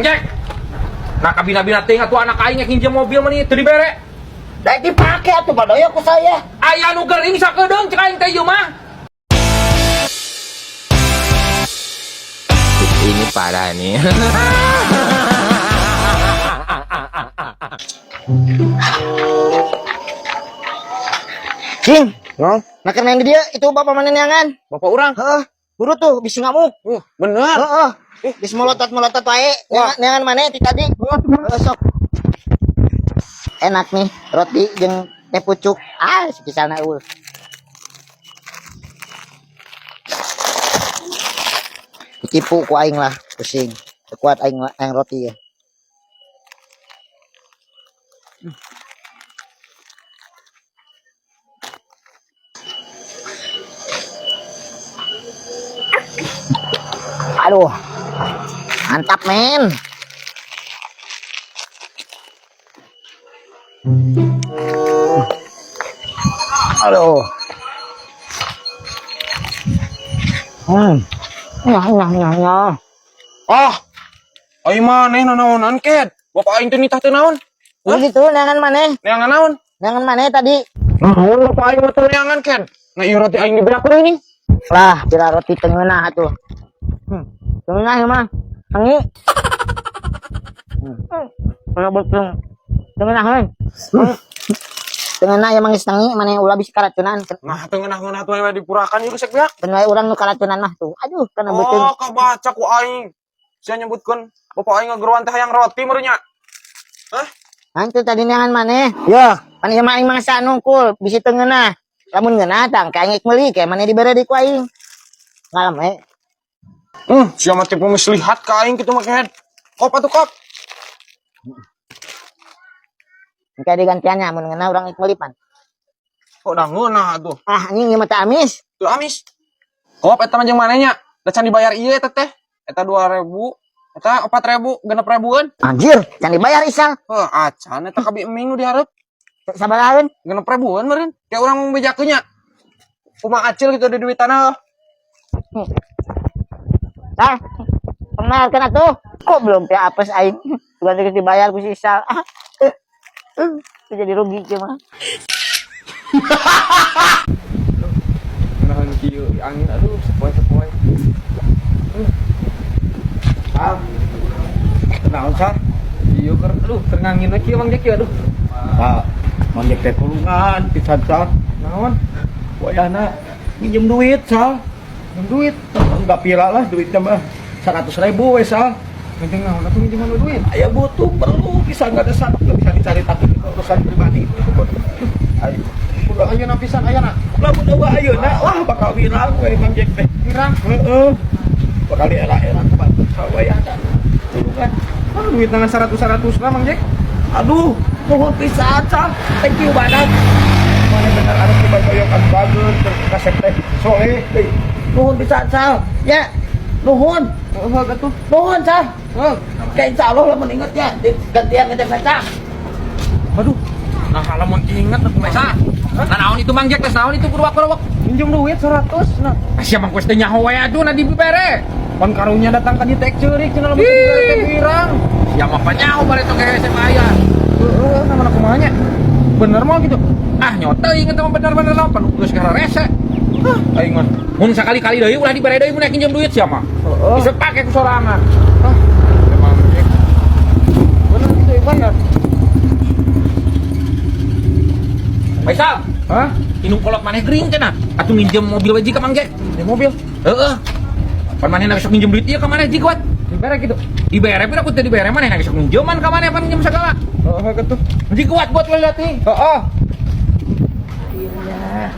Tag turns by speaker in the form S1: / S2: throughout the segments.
S1: Jack. Nah kabina-bina ting atuh anak aing nginjem mobil mah teu dibere.
S2: Da dipake atuh badoy ku saya.
S1: Aya nu geuring sakedeung cek aing teh ieu mah. Ini parah nih.
S2: Cing, nah karena yang dia itu bapak mana neangan?
S1: Bapak urang.
S2: Heeh, buru tuh bisa ngamuk.
S1: Bener.
S2: Heeh. Bisa melotot wae. Neangan mana ti tadi? Sok. Enak nih roti jeung teh pucuk. Sepisanna eueuh. Ditipu ku aing lah, pusing. Kuat aing roti ya. Aduh, mantap men. Aduh. Nyah.
S1: Aing mah neh nanaonan ket. Bapak aing teh nitah teu naon.
S2: Gitu, neangan maneh.
S1: Neangan naon?
S2: Neangan maneh tadi.
S1: Naon bapak aing mah teu neangan ket. Nah ieu roti aing diberi kuring.
S2: Lah, bira roti tengenah atuh. Tengenah ya mah. Tangi. Kalau betul. Tengenah we. Tengenah ya mangis tangi maneh ulah bisa karacunan.
S1: Nah tengenah-ngeunah tuh we dipurakan ieu resek beak.
S2: Ben wae urang nu karacunan mah tuh. Aduh, kana betul.
S1: Oh, kabaca ku aing. Sia nyebutkeun bapak aing ngageruan teh hayang roti meureun nya. Hah?
S2: Antu tadi neangan maneh. Yo, pan ieu mah aing mangsa nungkul bisi tengenah. Lamun ngeunah tang kaengek meuli ke maneh dibere di ku aing. Ngalam we.
S1: Sia mah tipe mislihat ka aing kitu mah kehed. Kop atuh kop.
S2: Engke digantiannya mun ngeunah urang ik meuli pan.
S1: Kok dah ngeunah atuh.
S2: Anjing ieu mah teh amis.
S1: Tuh amis. Kop eta mah jeung manehnya. Da can dibayar ieu eta teh. Eta 2.000, eta 4.000, 6.000-an.
S2: Anjir, can dibayar isal.
S1: Acan eta kabi eming nu dihareup.
S2: Sabaraheun?
S1: 6.000-an meureun. Kayak urang bejakeunnya. Kumaha acil gitu di duitana.
S2: Tah. Pengmalkeun atuh. Kok belum teh apes aing. Bukan geus dibayar ku si isal. Jadi rugi kieu mah.
S1: Nahan kieu angin aduh sepoi-sepoi.
S3: Naon sah?
S1: Ieu keur aduh keur ngangin we kieu Mang Jek aduh.
S3: Mang Jek teh kulungan pisan sah.
S1: Naon?
S3: Wayahna minjem duit sah.
S1: Minjem duit.
S3: Enggak pira lah duitnya mah 100.000 we sah.
S1: Penting naon atuh minjem duit.
S3: Aya butuh perlu bisa enggak ada satu bisa dicari tapi urusan pribadi. Ayo.
S1: Udah ayeuna pisan ayana.
S3: Lamun eueuh ayeuna wah bakal viral we Mang Jek teh.
S1: Pirang.
S3: Heeh. Bakal era-era tempat wayahna. Kulungan.
S1: Duit nangan 100 lah Mang Jek.
S3: Aduh, mohon pisan sah. Thank you banget. Mana benar harus dibayar bagus kasep teh soleh. Nuhun pisan sah. Ya. Nuhun.
S1: Atuh.
S3: Nuhun sah. Kayak insyaallah lamun inget ya gantian ngecek kaca.
S1: Aduh. Nah lamun inget atuh mesa. Nah naon itu Mang Jek teh naon itu kurwak-kurwak.
S3: Minjem duit 100 nah.
S1: Sia mah geus teh nyaho we atuh na dibere.
S3: Pan karunya datang ka di tek ceurik cenah lamun teh pirang.
S1: Sia mah panyaho bari tong ke SMA aya.
S3: Heeh, namana kumaha nya?
S1: Bener mah gitu. Nyaho teuing eta mah bener-bener lawan pan geus gara rese. Aing mah mun sakali-kali deui ulah dibere deui mun nginjem duit sia mah. Bisa pake ku sorangan. Emang Jek. Bener gitu bener. Faisal, Inung kolot maneh gering cenah. Atuh minjem mobil we ka Mang Jek.
S3: Di mobil.
S1: Heeh. Pan manehna besok minjem duit ieu ka maneh jigwat.
S3: Dibere gitu.
S1: Dibere pira ku teh dibere manehna besok minjeman ka maneh pan minjem sagala.
S3: Heeh gitu.
S1: Jigwat buat lelati.
S3: Heeh.
S2: Iya.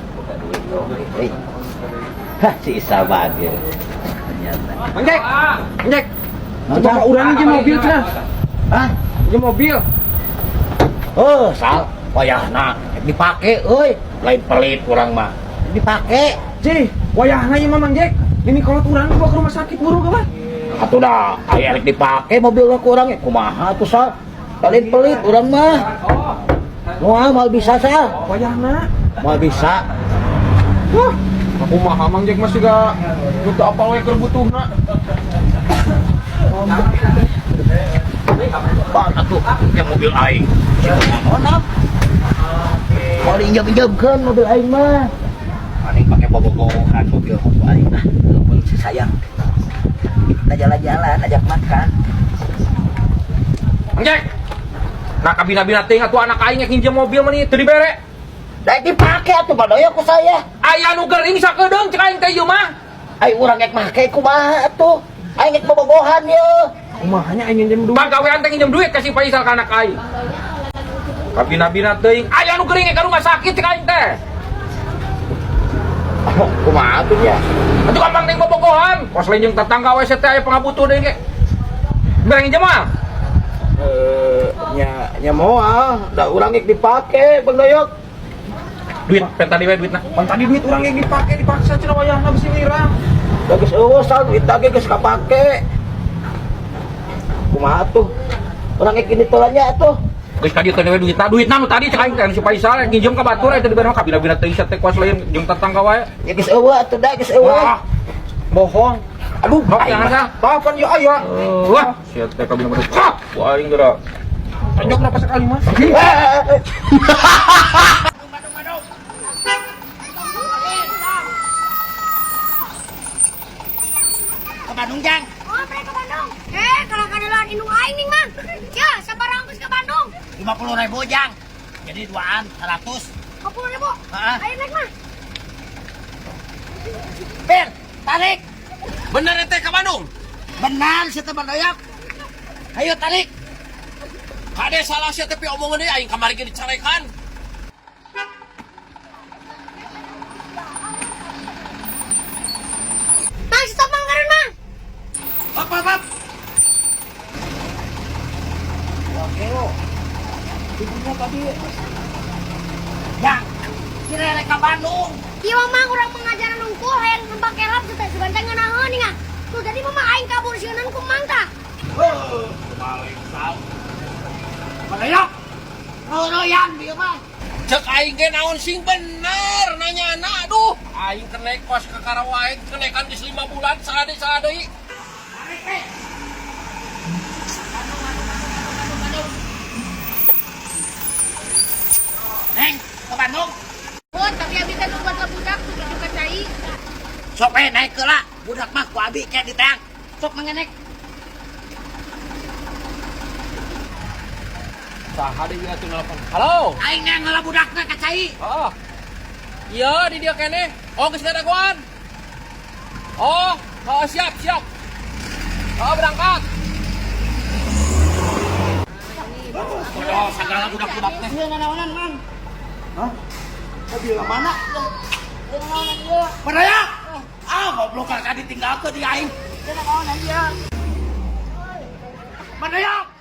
S2: Hah, si Isa bagir.
S1: Mang Jek. Mang Jek. Coba urang minjem mobil cenah.
S2: Hah?
S1: Minjem mobil.
S2: Oh, sal. Wayahna dipake euy. Lain pelit urang mah. Dipake.
S1: Cih, wayahna ieu mah Mang Jek. Ini kalau urang dibawa ke rumah sakit buru ka, Bang.
S2: Atuh dah, aya rek dipake mobilna ku urang kumaha atuh sal. Lain pelit urang mah. Moal mal bisa sal.
S1: Wayahna.
S2: Mal bisa.
S1: Wah, aku mah Mang Jek masih gak butuh apa we keur butuhna.
S3: Bang atuh
S1: Yang mobil aing.
S3: onap. Mau diinjam-injamkeun mobil aing mah.
S1: Aing pakai bobogohan mobil aing.
S3: Lumayan si sayang. Kita jalan-jalan, ajak makan.
S1: Anjek. Nah kabina-bina teh atuh anak aing yang hinjem mobil mah teu dibere.
S3: Da dipake atuh badoyo ku saya.
S1: Aya nu geuring sakedeung cek aing teh ieu mah.
S3: Ai urang rek make kumaha atuh? Aing rek bobogohan ye.
S1: Kumahanya aing nginjem duit. Pagawean teh nginjem duit kasih Faisal ka anak aing. Kabina-bina teuing aya nu geuring ka rumah sakit cek aing teh.
S3: Kumaha atuh nya?
S1: Atuh gampang teh bobogohan. Kos lain jeung tetangga we teh aya pangabutuh deui ge. Bere nginjem mah.
S3: Nya moal, da urang rek dipake badoyo.
S1: Duit pen tadi we duitna. Pan tadi duit urang yang dipake dipaksa cenah wayahna bisi mirang.
S3: Da geus eueuh sal duit teh geus kapake. Kumaha atuh? Urang rek ini tolanya atuh.
S1: Geus ka dieu teh we duitna nu tadi cek aing teh si Faisal nginjem ka batur teh dibere mah kabina-bina teh teh kos lain jeung tetangga wae.
S3: Ya geus eueuh atuh da geus eueuh.
S1: Wah. Bohong.
S3: Aduh,
S1: Hok jangan sah. Kapan ya aya? Wah, sia teh kabina-bina. Wah, aing geura. Anjok napa sekali mah?
S3: Ke Bandung Jang.
S4: Oh, mereka ke Bandung. Kalau kadalaan indung aing nih, Mang. Ya, sabarang geus ke Bandung.
S3: 50.000 Jang. Jadi duaan 100.
S4: 50.000.
S3: Heeh.
S4: Ayo naik, Mang.
S3: Ben, tarik.
S1: Bener teh ka Bandung.
S3: Benar si teman doyak. Ayo tarik.
S1: Kade salah sia tapi omongan deui aing kamari ge dicarekan.
S4: Mang, stop Mang karen, Mang.
S3: Hop. Oke, lo. Ibunya tadi. Jang, kira rek ka Bandung.
S4: Iya, Mang, urang pengajaran unggul hayang nempak kelap teh sebanteng ngeunaheun nih, Mang. Tuh jadi mama aing kabur sieun ku Mang tah.
S3: Balik sal. Balayok. Royan dia mah.
S1: Cek aing ge naon sing bener nanyana aduh aing kenek kos ke Karawae kenaikan geus 5 bulan saade deui.
S3: Neng, ke Bandung.
S4: Oh, tapi abi teh nu buat budak tuh juga cai.
S3: Sok naik ke lah. Budak mah ku abi kayak diteang. Sok mengenek.
S1: Saha deui atuh nelpon. Halo.
S3: Aing ngeula budakna ka cai.
S1: Oh. Iya di dia kene. Oh geus ngadaguan. Oh, siap. Oh berangkat. Oh, segala budak-budak teh.
S3: Iya nanaonan, Man. Hah? Mobil mana? Iya nanaonan ieu. Padaya. Goblok ka ditinggalkeun di aing. Iya nanaonan ieu. Padaya.